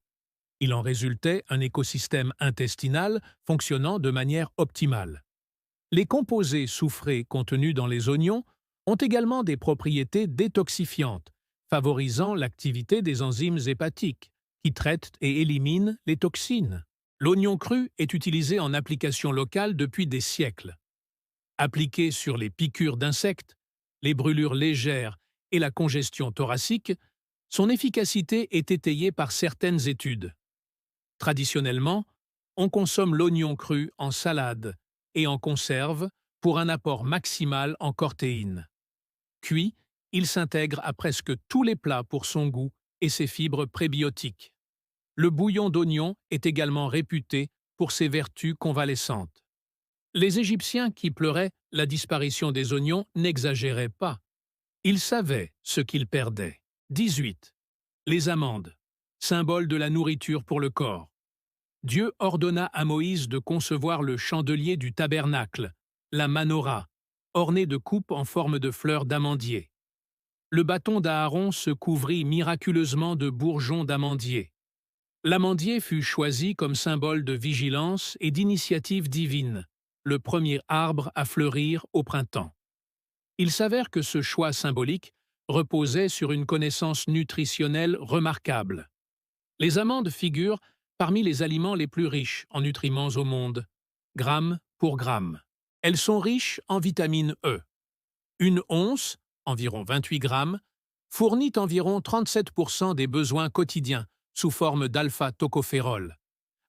Il en résultait un écosystème intestinal fonctionnant de manière optimale. Les composés soufrés contenus dans les oignons ont également des propriétés détoxifiantes, favorisant l'activité des enzymes hépatiques, qui traitent et éliminent les toxines. L'oignon cru est utilisé en application locale depuis des siècles. Appliqué sur les piqûres d'insectes, les brûlures légères et la congestion thoracique, son efficacité est étayée par certaines études. Traditionnellement, on consomme l'oignon cru en salade et en conserve pour un apport maximal en cortéines. Cuit, il s'intègre à presque tous les plats pour son goût et ses fibres prébiotiques. Le bouillon d'oignon est également réputé pour ses vertus convalescentes. Les Égyptiens qui pleuraient la disparition des oignons n'exagéraient pas. Ils savaient ce qu'ils perdaient. 18. Les amandes, symbole de la nourriture pour le corps. Dieu ordonna à Moïse de concevoir le chandelier du tabernacle, la manora, orné de coupes en forme de fleurs d'amandier. Le bâton d'Aaron se couvrit miraculeusement de bourgeons d'amandier. L'amandier fut choisi comme symbole de vigilance et d'initiative divine, le premier arbre à fleurir au printemps. Il s'avère que ce choix symbolique reposait sur une connaissance nutritionnelle remarquable. Les amandes figurent parmi les aliments les plus riches en nutriments au monde, gramme pour gramme. Elles sont riches en vitamine E. Une once, environ 28 grammes, fournit environ 37% des besoins quotidiens sous forme d'alpha-tocophérol,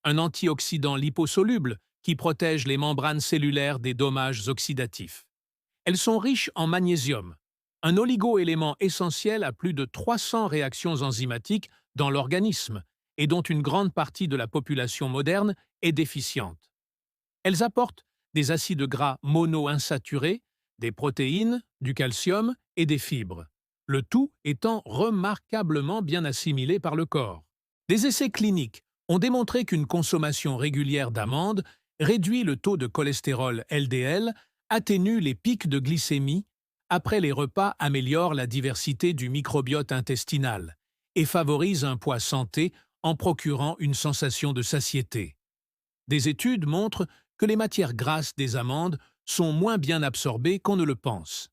un antioxydant liposoluble qui protège les membranes cellulaires des dommages oxydatifs. Elles sont riches en magnésium, un oligo-élément essentiel à plus de 300 réactions enzymatiques dans l'organisme et dont une grande partie de la population moderne est déficiente. Elles apportent des acides gras monoinsaturés, des protéines, du calcium et des fibres, le tout étant remarquablement bien assimilé par le corps. Des essais cliniques ont démontré qu'une consommation régulière d'amandes réduit le taux de cholestérol LDL, atténue les pics de glycémie, après les repas améliore la diversité du microbiote intestinal et favorise un poids santé en procurant une sensation de satiété. Des études montrent que les matières grasses des amandes sont moins bien absorbées qu'on ne le pense.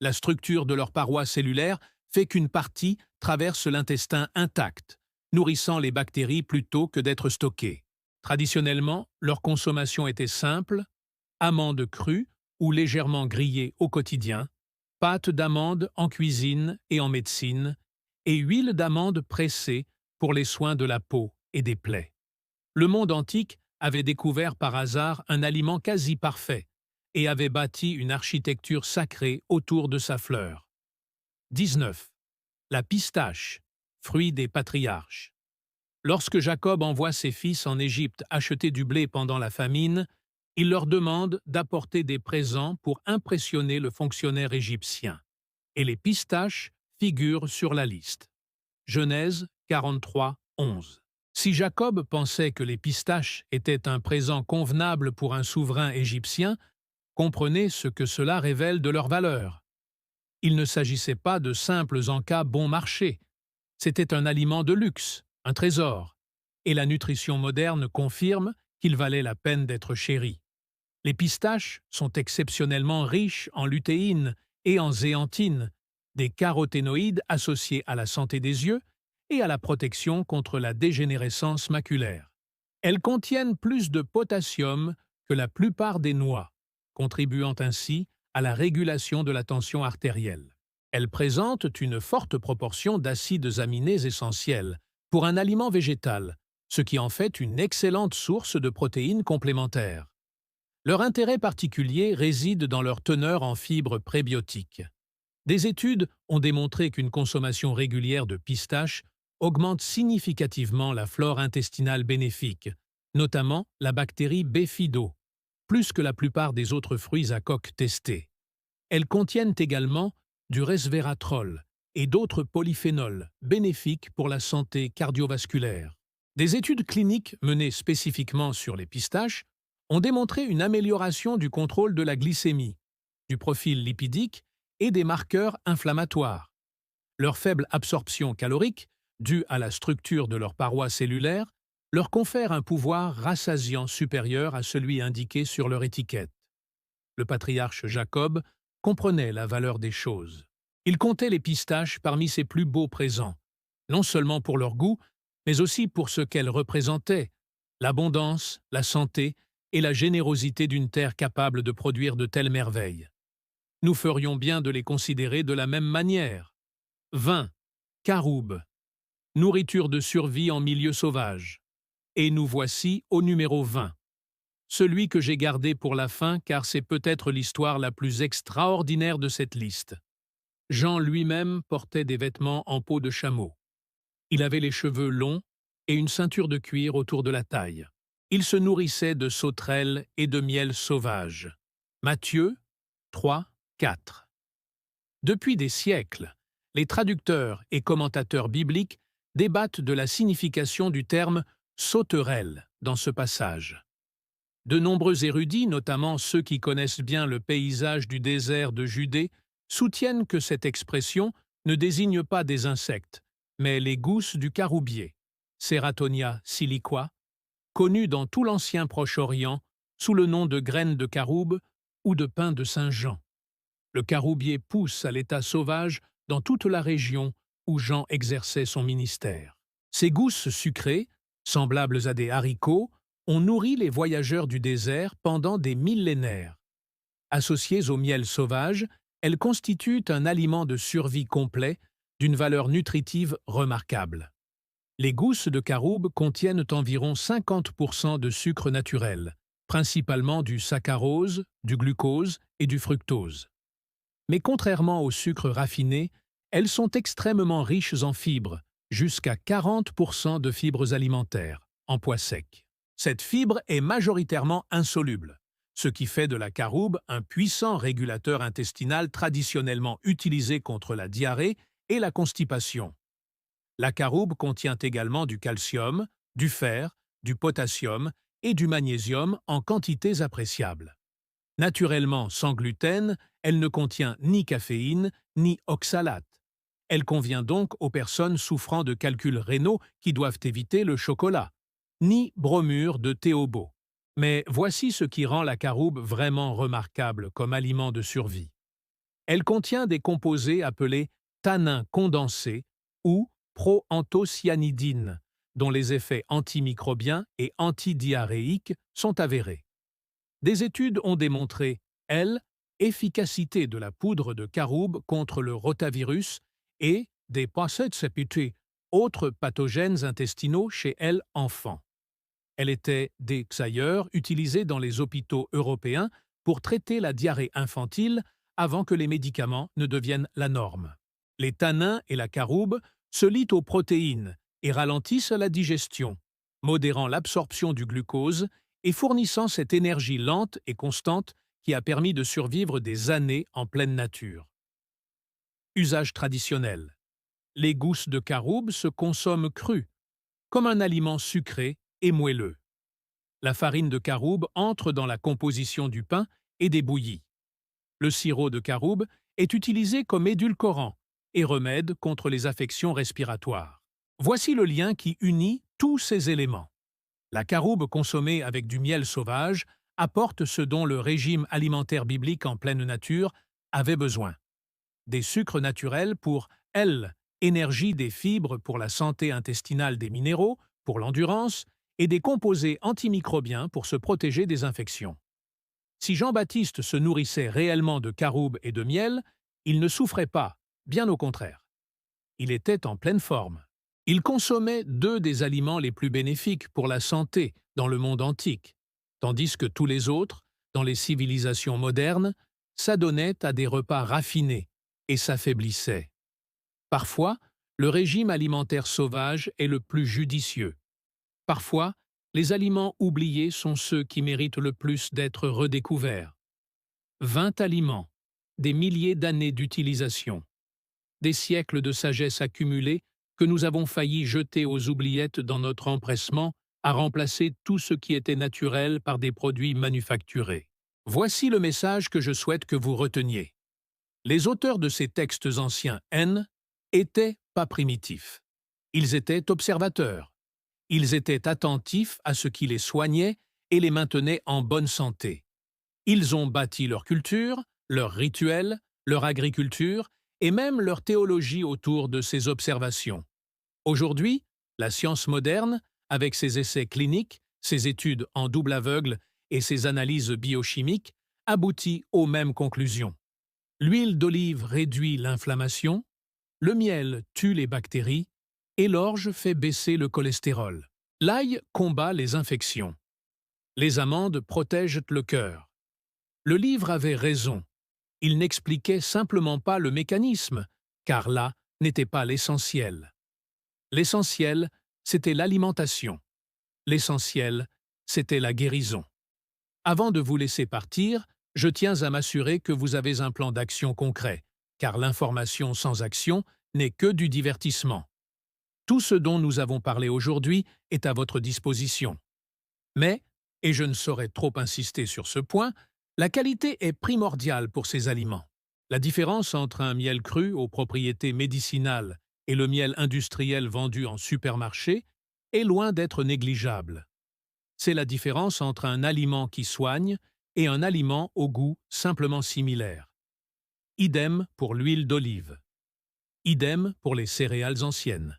La structure de leur paroi cellulaire fait qu'une partie traverse l'intestin intact, nourrissant les bactéries plutôt que d'être stockée. Traditionnellement, leur consommation était simple, amandes crues ou légèrement grillées au quotidien, pâte d'amande en cuisine et en médecine, et huile d'amande pressée pour les soins de la peau et des plaies. Le monde antique avait découvert par hasard un aliment quasi parfait et avait bâti une architecture sacrée autour de sa fleur. 19. La pistache, fruit des patriarches. Lorsque Jacob envoie ses fils en Égypte acheter du blé pendant la famine, il leur demande d'apporter des présents pour impressionner le fonctionnaire égyptien. Et les pistaches figurent sur la liste. Genèse 43, 11. Si Jacob pensait que les pistaches étaient un présent convenable pour un souverain égyptien, comprenez ce que cela révèle de leur valeur. Il ne s'agissait pas de simples encas bon marché. C'était un aliment de luxe, un trésor, et la nutrition moderne confirme qu'il valait la peine d'être chéri. Les pistaches sont exceptionnellement riches en lutéine et en zéantine, des caroténoïdes associés à la santé des yeux et à la protection contre la dégénérescence maculaire. Elles contiennent plus de potassium que la plupart des noix, contribuant ainsi à la régulation de la tension artérielle. Elles présentent une forte proportion d'acides aminés essentiels pour un aliment végétal, ce qui en fait une excellente source de protéines complémentaires. Leur intérêt particulier réside dans leur teneur en fibres prébiotiques. Des études ont démontré qu'une consommation régulière de pistaches augmente significativement la flore intestinale bénéfique, notamment la bactérie Bifido, plus que la plupart des autres fruits à coque testés. Elles contiennent également du resveratrol, et d'autres polyphénols, bénéfiques pour la santé cardiovasculaire. Des études cliniques menées spécifiquement sur les pistaches ont démontré une amélioration du contrôle de la glycémie, du profil lipidique et des marqueurs inflammatoires. Leur faible absorption calorique, due à la structure de leurs parois cellulaires, leur confère un pouvoir rassasiant supérieur à celui indiqué sur leur étiquette. Le patriarche Jacob comprenait la valeur des choses. Il comptait les pistaches parmi ses plus beaux présents, non seulement pour leur goût, mais aussi pour ce qu'elles représentaient, l'abondance, la santé et la générosité d'une terre capable de produire de telles merveilles. Nous ferions bien de les considérer de la même manière. 20. Caroube. Nourriture de survie en milieu sauvage. Et nous voici au numéro 20. Celui que j'ai gardé pour la fin car c'est peut-être l'histoire la plus extraordinaire de cette liste. Jean lui-même portait des vêtements en peau de chameau. Il avait les cheveux longs et une ceinture de cuir autour de la taille. Il se nourrissait de sauterelles et de miel sauvage. Matthieu 3, 4. Depuis des siècles, les traducteurs et commentateurs bibliques débattent de la signification du terme « sauterelle » dans ce passage. De nombreux érudits, notamment ceux qui connaissent bien le paysage du désert de Judée, soutiennent que cette expression ne désigne pas des insectes, mais les gousses du caroubier, Ceratonia siliqua, connues dans tout l'ancien Proche-Orient sous le nom de graines de caroube ou de pain de Saint-Jean. Le caroubier pousse à l'état sauvage dans toute la région où Jean exerçait son ministère. Ces gousses sucrées, semblables à des haricots, ont nourri les voyageurs du désert pendant des millénaires. Associées au miel sauvage, elles constituent un aliment de survie complet d'une valeur nutritive remarquable. Les gousses de caroube contiennent environ 50% de sucre naturel, principalement du saccharose, du glucose et du fructose. Mais contrairement au sucre raffiné, elles sont extrêmement riches en fibres, jusqu'à 40% de fibres alimentaires, en pois secs. Cette fibre est majoritairement insoluble, ce qui fait de la caroube un puissant régulateur intestinal traditionnellement utilisé contre la diarrhée et la constipation. La caroube contient également du calcium, du fer, du potassium et du magnésium en quantités appréciables. Naturellement sans gluten, elle ne contient ni caféine ni oxalate. Elle convient donc aux personnes souffrant de calculs rénaux qui doivent éviter le chocolat, ni bromure de théobo. Mais voici ce qui rend la caroube vraiment remarquable comme aliment de survie. Elle contient des composés appelés tannins condensés ou proanthocyanidines, dont les effets antimicrobiens et antidiarrhéiques sont avérés. Des études ont démontré, efficacité de la poudre de caroube contre le rotavirus et des Paucet-Sepputi, autres pathogènes intestinaux chez enfants. Elle était d'ailleurs utilisée dans les hôpitaux européens pour traiter la diarrhée infantile avant que les médicaments ne deviennent la norme. Les tannins et la caroube se lient aux protéines et ralentissent la digestion, modérant l'absorption du glucose et fournissant cette énergie lente et constante qui a permis de survivre des années en pleine nature. Usage traditionnel. Les gousses de caroube se consomment crues, comme un aliment sucré et moelleux. La farine de caroube entre dans la composition du pain et des bouillies. Le sirop de caroube est utilisé comme édulcorant et remède contre les affections respiratoires. Voici le lien qui unit tous ces éléments. La caroube consommée avec du miel sauvage apporte ce dont le régime alimentaire biblique en pleine nature avait besoin. Des sucres naturels pour énergie des fibres pour la santé intestinale des minéraux, pour l'endurance, et des composés antimicrobiens pour se protéger des infections. Si Jean-Baptiste se nourrissait réellement de caroube et de miel, il ne souffrait pas, bien au contraire. Il était en pleine forme. Il consommait deux des aliments les plus bénéfiques pour la santé dans le monde antique, tandis que tous les autres, dans les civilisations modernes, s'adonnaient à des repas raffinés et s'affaiblissaient. Parfois, le régime alimentaire sauvage est le plus judicieux. Parfois, les aliments oubliés sont ceux qui méritent le plus d'être redécouverts. 20 aliments, des milliers d'années d'utilisation. des siècles de sagesse accumulée que nous avons failli jeter aux oubliettes dans notre empressement à remplacer tout ce qui était naturel par des produits manufacturés. Voici le message que je souhaite que vous reteniez. Les auteurs de ces textes anciens étaient pas primitifs. Ils étaient observateurs. Ils étaient attentifs à ce qui les soignait et les maintenait en bonne santé. Ils ont bâti leur culture, leurs rituels, leur agriculture et même leur théologie autour de ces observations. Aujourd'hui, la science moderne, avec ses essais cliniques, ses études en double aveugle et ses analyses biochimiques, aboutit aux mêmes conclusions. L'huile d'olive réduit l'inflammation, le miel tue les bactéries et l'orge fait baisser le cholestérol. L'ail combat les infections. Les amandes protègent le cœur. Le livre avait raison. Il n'expliquait simplement pas le mécanisme, car là n'était pas l'essentiel. L'essentiel, c'était l'alimentation. L'essentiel, c'était la guérison. Avant de vous laisser partir, je tiens à m'assurer que vous avez un plan d'action concret, car l'information sans action n'est que du divertissement. Tout ce dont nous avons parlé aujourd'hui est à votre disposition. Mais, et je ne saurais trop insister sur ce point, la qualité est primordiale pour ces aliments. La différence entre un miel cru aux propriétés médicinales et le miel industriel vendu en supermarché est loin d'être négligeable. C'est la différence entre un aliment qui soigne et un aliment au goût simplement similaire. Idem pour l'huile d'olive. Idem pour les céréales anciennes.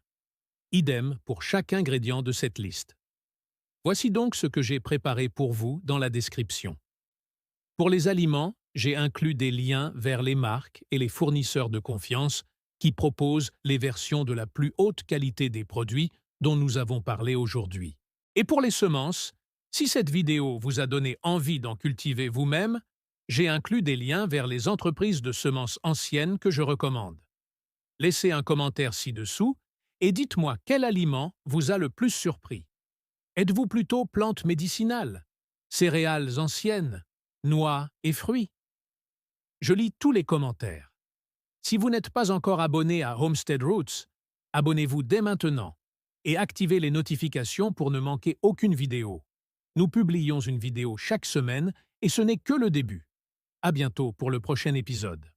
Idem pour chaque ingrédient de cette liste. Voici donc ce que j'ai préparé pour vous dans la description. Pour les aliments, j'ai inclus des liens vers les marques et les fournisseurs de confiance qui proposent les versions de la plus haute qualité des produits dont nous avons parlé aujourd'hui. Et pour les semences, si cette vidéo vous a donné envie d'en cultiver vous-même, j'ai inclus des liens vers les entreprises de semences anciennes que je recommande. Laissez un commentaire ci-dessous et dites-moi quel aliment vous a le plus surpris. Êtes-vous plutôt plantes médicinales, céréales anciennes, noix et fruits? Je lis tous les commentaires. Si vous n'êtes pas encore abonné à Homestead Roots, abonnez-vous dès maintenant et activez les notifications pour ne manquer aucune vidéo. Nous publions une vidéo chaque semaine et ce n'est que le début. À bientôt pour le prochain épisode.